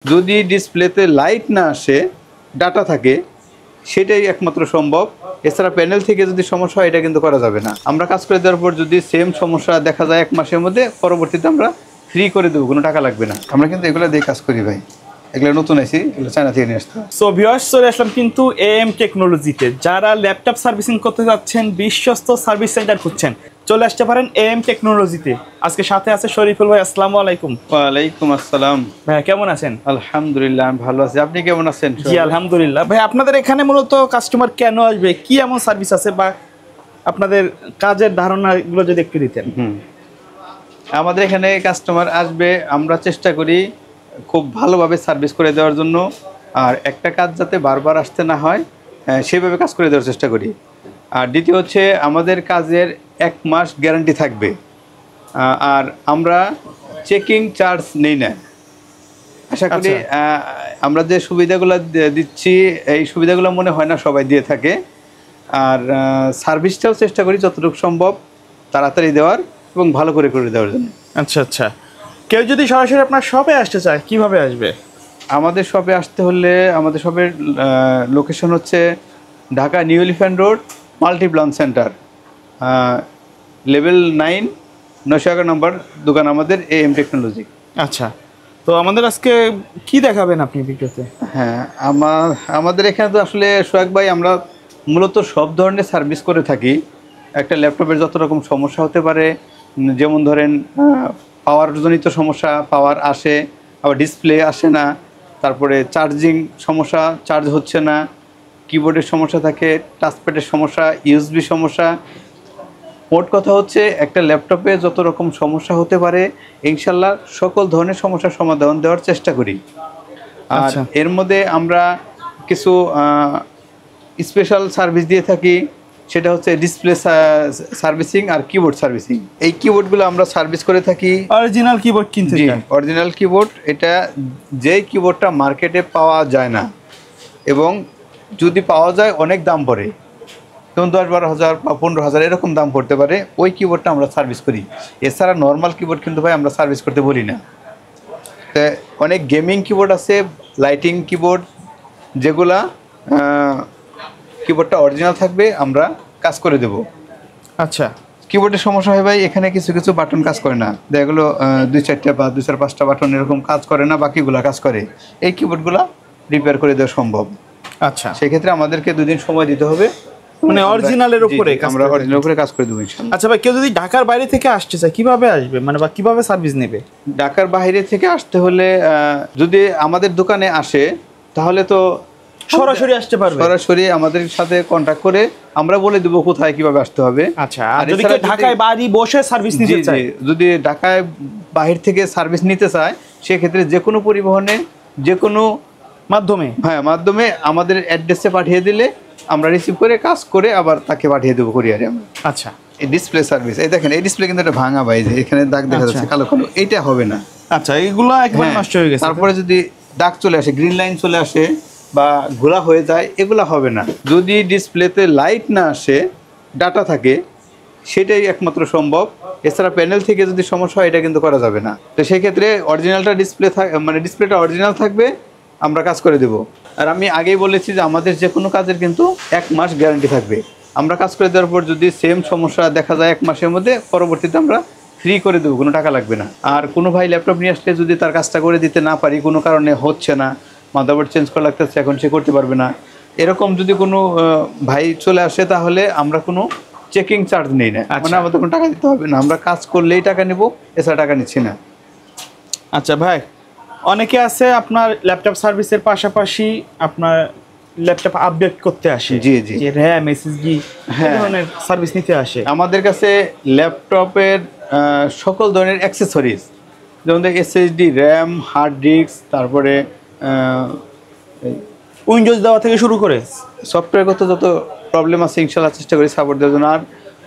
যদি ডিসপ্লেতে লাইট না আসে, ডাটা থাকে, সেটাই একমাত্র সম্ভব। এছাড়া প্যানেল থেকে যদি সমস্যা হয় এটা কিন্তু করা যাবে না। আমরা কাজ করে দেওয়ার পর যদি সেম সমস্যা দেখা যায় 1 মাসের মধ্যে, পরবর্তীতে আমরা ফ্রি করে দেবো, কোনো টাকা লাগবে না। আমরা কিন্তু এগুলো দিয়ে কাজ করি ভাই, এগুলো নতুন আইসি, এগুলো চায়না থেকে নিয়ে আসতে। সো ভিউয়ার্স, চলে আসলাম কিন্তু এএম টেকনোলজিতে। যারা ল্যাপটপ সার্ভিসিং করতে যাচ্ছেন, বিশ্বস্ত সার্ভিস সেন্টার খুঁজছেন, চলে আসতে পারেন এএম টেকনোলজিতে। আজকে সাথে আছে শরীফুল ভাই। আসসালামু আলাইকুম। ওয়ালাইকুম আসসালাম। ভাই কেমন আছেন? আলহামদুলিল্লাহ, আমি ভালো আছি। আপনি কেমন আছেন? জি আলহামদুলিল্লাহ। ভাই আপনাদের এখানে মূলত কাস্টমার কেন আসবে, কি এমন সার্ভিস আছে, বা আপনাদের কাজের ধারণাগুলো যদি একটু দিতেন। আমাদের এখানে কাস্টমার আসবে, আমরা চেষ্টা করি খুব ভালোভাবে সার্ভিস করে দেওয়ার জন্য। আর একটা কাজ যাতে বারবার আসতে না হয়, সেভাবে কাজ করে দেওয়ার চেষ্টা করি। আর দ্বিতীয় হচ্ছে, আমাদের কাজের 1 মাস গ্যারান্টি থাকবে। আর আমরা চেকিং চার্জ নেই না। আশা করি আমরা যে সুবিধাগুলো দিচ্ছি, এই সুবিধাগুলো মনে হয় না সবাই দিয়ে থাকে। আর সার্ভিসটাও চেষ্টা করি যতটুকু সম্ভব তাড়াতাড়ি দেওয়ার এবং ভালো করে দেওয়ার জন্য। আচ্ছা আচ্ছা। কেউ যদি সরাসরি আপনার শপে আসতে চায়, কিভাবে আসবে? আমাদের শপে আসতে হলে, আমাদের শপের লোকেশন হচ্ছে Dhaka new elephant road, Multiplan centre, level 9, 911 নম্বর দোকান আমাদের এএম টেকনোলজি। আচ্ছা, তো আমাদের আজকে কি দেখাবেন আপনি ভিডিওতে? হ্যাঁ, আমাদের এখানে তো আসলে সোহাগ ভাই, আমরা মূলত সব ধরনের সার্ভিস করে থাকি। একটা ল্যাপটপের যত রকম সমস্যা হতে পারে, যেমন ধরেন পাওয়ারজনিত সমস্যা, পাওয়ার আসে আবার ডিসপ্লে আসে না, তারপরে চার্জিং সমস্যা, চার্জ হচ্ছে না, কিবোর্ডের সমস্যা থাকে, টাচপ্যাডের সমস্যা, ইউএসবি সমস্যা। মোট কথা হচ্ছে, একটা ল্যাপটপে যত রকম সমস্যা হতে পারে, ইনশাল্লাহ সকল ধরনের সমস্যার সমাধান দেওয়ার চেষ্টা করি। আর এর মধ্যে আমরা কিছু স্পেশাল সার্ভিস দিয়ে থাকি, সেটা হচ্ছে ডিসপ্লে সার্ভিসিং আর কিবোর্ড সার্ভিসিং। এই কিবোর্ডগুলো আমরা সার্ভিস করে থাকি। অরিজিনাল কিবোর্ড কিনতে চাই? অরিজিনাল কিবোর্ড, এটা যেই কিবোর্ডটা মার্কেটে পাওয়া যায় না, এবং যদি পাওয়া যায় অনেক দাম পড়ে, যেমন 10-12 হাজার বা 15 হাজার এরকম দাম পড়তে পারে, ওই কিবোর্ডটা আমরা সার্ভিস করি। এছাড়া নর্মাল কিবোর্ড কিন্তু ভাই আমরা সার্ভিস করতে বলি না। তো অনেক গেমিং কিবোর্ড আছে, লাইটিং কিবোর্ড, যেগুলা কিবোর্ডটা অরিজিনাল থাকবে, আমরা কাজ করে দেব। আচ্ছা, কিবোর্ডের সমস্যা হয় ভাই, এখানে কিছু কিছু বাটন কাজ করে না, যেগুলো 2-4টা বা 2-4-5টা বাটন এরকম কাজ করে না, বাকিগুলা কাজ করে। এই কিবোর্ডগুলা রিপেয়ার করে দেওয়া সম্ভব। আচ্ছা, সেক্ষেত্রে আমাদেরকে 2 দিন সময় দিতে হবে, মানে অরিজিনালের উপরে আমরা অরিজিনাল উপরে কাজ করে দেবো ইনশাআল্লাহ। আচ্ছা ভাই, কেউ যদি ঢাকার বাইরে থেকে আসতে চায়, কিভাবে আসবে, মানে বা কিভাবে সার্ভিস নেবে? ঢাকার বাইরে থেকে আসতে হলে যদি আমাদের দোকানে আসে, তাহলে তো সরাসরি আসতে পারবে। সরাসরি আমাদের সাথে কন্ট্যাক্ট করে আমরা বলে দেবো কোথায় কিভাবে আসতে হবে। আচ্ছা, আর যদি কেউ ঢাকায় বাড়ি বসে সার্ভিস নিতে চায়, যদি ঢাকায় বাহির থেকে সার্ভিস নিতে চায়, সেক্ষেত্রে যে কোনো পরিবহনে, যে কোনো মাধ্যমে আমাদের অ্যাড্রেসে পাঠিয়ে দিলে আমরা রিসিভ করে কাজ করে আবার তাকে পাঠিয়ে দেবো কুরিয়ারে আমরা। আচ্ছা, এই ডিসপ্লে সার্ভিস, এই দেখেন, এই ডিসপ্লে কিন্তু একটা ভাঙা ভাই, যে এখানে দাগ দেখা যাচ্ছে কালো কালো, এইটা হবে না। আচ্ছা, এইগুলো একবার নষ্ট হয়ে গেছে। তারপরে যদি দাগ চলে আসে, গ্রিন লাইন চলে আসে বা ঘোলা হয়ে যায়, এগুলো হবে না। যদি ডিসপ্লেতে লাইট না আসে, ডাটা থাকে, সেটাই একমাত্র সম্ভব। এছাড়া প্যানেল থেকে যদি সমস্যা হয় এটা কিন্তু করা যাবে না। তো সেক্ষেত্রে অরিজিনালটা ডিসপ্লেটা অরিজিনাল থাকবে, আমরা কাজ করে দেব। আর আমি আগেই বলেছি যে আমাদের যে কোনো কাজের কিন্তু 1 মাস গ্যারান্টি থাকবে। আমরা কাজ করে দেওয়ার পর যদি সেম সমস্যা দেখা যায় 1 মাসের মধ্যে, পরবর্তীতে আমরা ফ্রি করে দেবো, কোনো টাকা লাগবে না। আর কোনো ভাই ল্যাপটপ নিয়ে আসলে যদি তার কাজটা করে দিতে না পারি, কোনো কারণে হচ্ছে না, মাদারবোর্ড চেঞ্জ করা লাগতেছে, এখন সে করতে পারবে না, এরকম যদি কোনো ভাই চলে আসে, তাহলে আমরা কোনো চেকিং চার্জ নেই না। মানে আমাদের কোনো টাকা দিতে হবে না, আমরা কাজ করলেই টাকা নেব, এছাড়া টাকা নিচ্ছি না। আচ্ছা ভাই, অনেকে আছে আপনার ল্যাপটপ সার্ভিসের পাশাপাশি আপনার ল্যাপটপ আপডেট করতে আসে, জি জি, র্যাম, এসএসডি, এই ধরনের সার্ভিস নিতে আসে। আমাদের কাছে ল্যাপটপের সকল ধরনের অ্যাক্সেসরিজ, যেমন এসএসডি, র্যাম, হার্ড ডিস্ক, তারপরে উইন্ডোজ দেওয়া থেকে শুরু করে সফটওয়্যারগত যত প্রবলেম আছে, ইনশাআল্লাহ চেষ্টা করি সাপোর্ট দেওয়ার জন্য। আর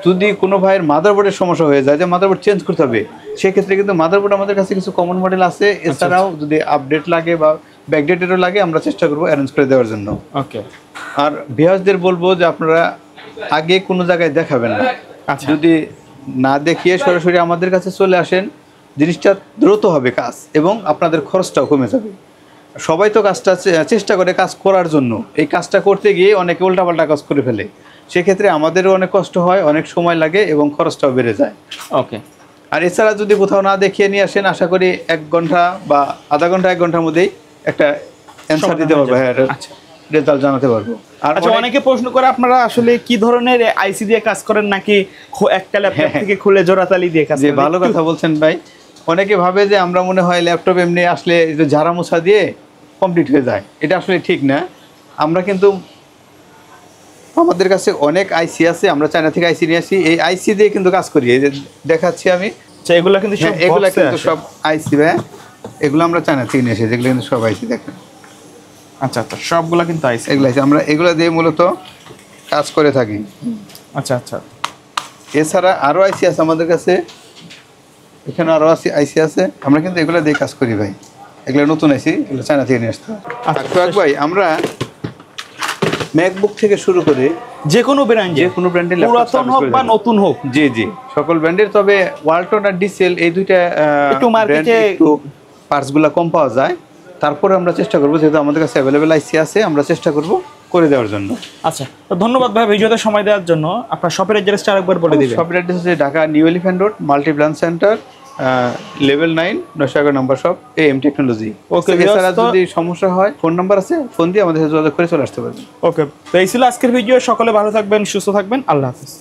যদি কোনো ভাইয়ের মাদারবোর্ডের সমস্যা হয়ে যায়, যে মাদারবোর্ড চেঞ্জ করতে হবে, সেক্ষেত্রে কিন্তু মাদারবোর্ড আমাদের কাছে কিছু কমন মডেল আছে। এছাড়াও যদি আপডেট লাগে বা ব্যাকডেটেডও লাগে, আমরা চেষ্টা করবো অ্যারেঞ্জ করে দেওয়ার জন্য। ওকে। আর ভিউয়ার্সদের বলবো যে আপনারা আগে কোনো জায়গায় দেখাবেন না, যদি না দেখিয়ে সরাসরি আমাদের কাছে চলে আসেন, জিনিসটা দ্রুত হবে কাজ, এবং আপনাদের খরচটাও কমে যাবে। সবাই তো কাজটা চেষ্টা করে কাজ করার জন্য, এই কাজটা করতে গিয়ে অনেকে উল্টাপাল্টা কাজ করে ফেলে, সেক্ষেত্রে আমাদেরও অনেক কষ্ট হয়, অনেক সময় লাগে এবং খরচটাও বেড়ে যায়। ওকে। আর এছাড়া যদি কোথাও না দেখিয়ে নিয়ে আসেন, আশা করি 1 ঘন্টা বা আধা ঘন্টা 1 ঘন্টার মধ্যেই একটা অ্যান্সার দিতে পারবো, হ্যাঁ রেজাল্ট জানাতে পারবো। আর আচ্ছা, অনেকে প্রশ্ন করে আপনারা আসলে কি ধরনের আইসি দিয়ে কাজ করেন, নাকি একটা ল্যাপটপ থেকে খুলে জোড়াতালি দিয়ে কাজ যে করেন? ভালো কথা বলছেন ভাই। অনেকে ভাবে যে আমরা মনে হয় ল্যাপটপ এমনি আসলে ঝাড়া মোছা দিয়ে কমপ্লিট হয়ে যায়, এটা আসলে ঠিক না। আমরা কিন্তু আমাদের কাছে অনেক আইসি আছে, আমরা চায়না থেকে আইসি নিয়ে আসি, এই আইসি দিয়ে কিন্তু কাজ করি। এই যে দেখাচ্ছি আমি, আচ্ছা, এগুলো কিন্তু সব এগুলা box এ কিন্তু আসে। সব আইসি ভাই, এগুলো আমরা চায়না থেকে নিয়ে আসি, যেগুলো কিন্তু সব আইসি দেখেন। আচ্ছা আচ্ছা, সবগুলা কিন্তু আইসি। এগুলো আইসি, আমরা এগুলো দিয়ে মূলত কাজ করে থাকি। আচ্ছা আচ্ছা, এছাড়া আরও আইসি আছে আমাদের কাছে, এখানে আরও আইসি আছে, আমরা কিন্তু এগুলো দিয়ে কাজ করি ভাই। এগুলো নতুন আইসি, এগুলো চায়না থেকে নিয়ে আসতে হয়। আচ্ছা ভাই আমরা ম্যাকবুক থেকে শুরু করে যে কোনো ব্র্যান্ড, যে কোনো ব্র্যান্ডের পুরাতন হোক বা নতুন হোক, জি জি সকল ব্র্যান্ডের, তবে ওয়ালটন আর ডিসেল এই দুইটা একটু মার্কেটে একটু পার্টসগুলো কম পাওয়া যায়। তারপরে আমরা চেষ্টা করবো, যেহেতু আমাদের কাছে অ্যাভেলেবেল আইসি আছে, আমরা চেষ্টা করব করে দেওয়ার জন্য। আচ্ছা, তো ধন্যবাদ ভাই ভিডিওতে সময় দেওয়ার জন্য। আপনার শপের অ্যাড্রেসটা আরেকবার বলে দিবেন। শপের অ্যাড্রেস হচ্ছে Dhaka new elephant road, multi branch centre, level 9, 911 number shop, AM technology. Okay, এছাড়া যদি সমস্যা হয় ফোন নাম্বার আছে, ফোন দিয়ে আমাদের সাথে যোগাযোগ করে চলে আসতে পারবেন। ওকে, তো এই ছিল আজকের ভিডিও। সকলে ভালো থাকবেন, সুস্থ থাকবেন, আল্লাহ হাফিজ।